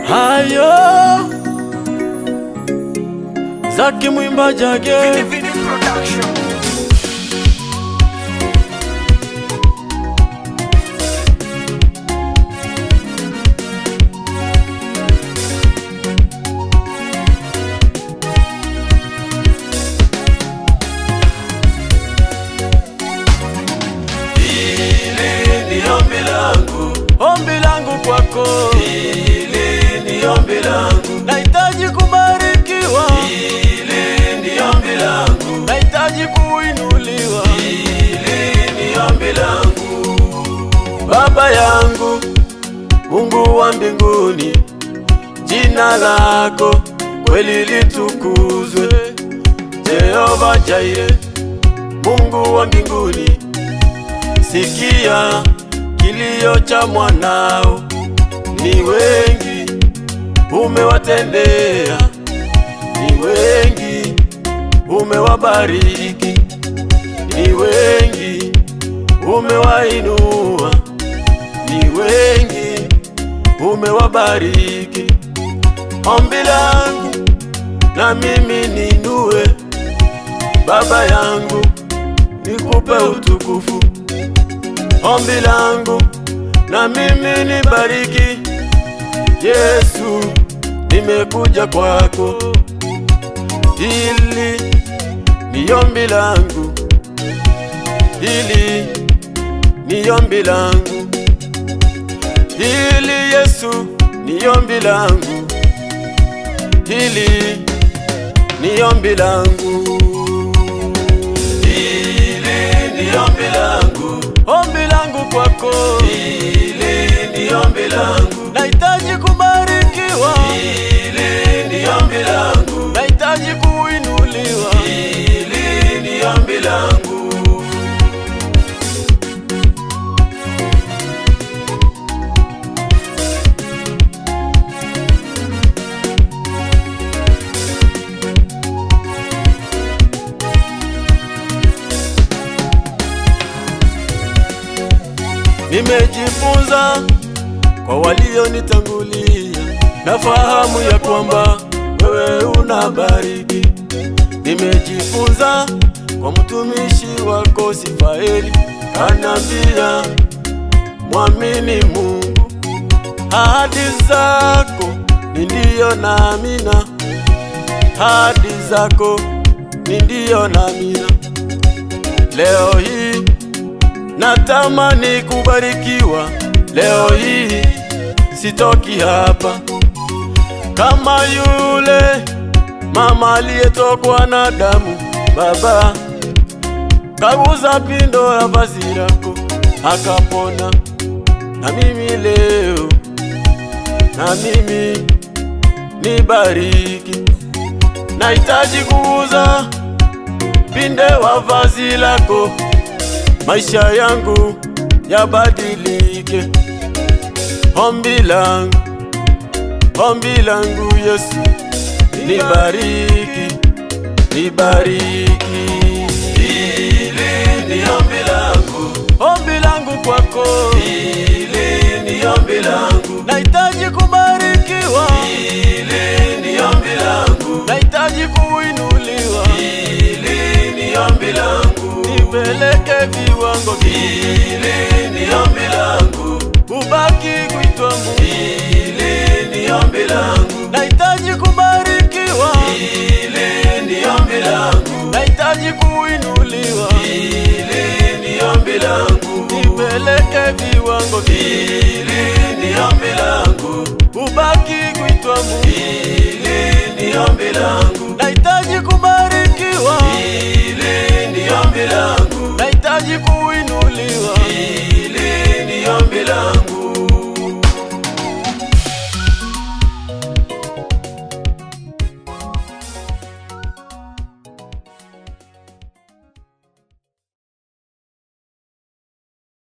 Hayo Zaki Mwimba Jage ombi langu kwako, hili ni ombi langu. nahitaji kubarikiwa, Hili ni ombi langu. nahitaji kuinuliwa, Hili ni ombi langu. Baba yangu Mungu wa mbinguni, jina lako kweli litukuzwe. Jehova Jaire, Mungu wa mbinguni, sikia kilio cha mwanao. Ni wengi umewatendea, ni wengi umewabariki, ni wengi umewainua, ni wengi umewabariki. Ombi langu na mimi ninue, Baba yangu nikupe utukufu. Ombi langu na mimi nibariki, Yesu nimekuja kwako. Hili ni ombi langu, hili ni ombi langu, hili Yesu ni ombi langu, hili ni ombi langu, Hili ni ombi langu. ombi langu kwako. Hili ni ombi langu. Nahitaji kubarikiwa, Hili ni ombi langu. nahitaji kuinuliwa, Hili ni ombi langu. Nimejifunza kwa walionitangulia, nafahamu ya kwamba wewe unabariki. Nimejifunza kwa mtumishi wako Sifaeli, anambia mwamini Mungu, ahadi zako ni ndio na amina, ahadi zako ni ndio na amina. Leo hii natamani kubarikiwa, leo hii sitoki hapa kama yule mama aliyetokwa na damu. Baba, kaguza pindo la vazi lako akapona. Na mimi leo, na mimi nibariki, nahitaji kuguza pinde wa vazi lako, maisha yangu yabadilike. Ombi langu Yesu, nibariki, nibariki. Hili ni ombi langu. Ombi langu kwako, Hili ni ombi langu. nahitaji kubarikiwa, Hili ni ombi langu. nahitaji kuinuliwa, Hili ni ombi langu. nipeleke viwango vingine, Hili ni ombi langu. ubaki kuitwa Mungu. Hili ni ombi langu. Nahitaji kubarikiwa, Hili ni ombi langu. nahitaji kuinuliwa, Hili ni ombi langu. nipeleke viwango vingine, Hili ni ombi langu. ubaki kuitwa Mungu. Hili ni ombi langu.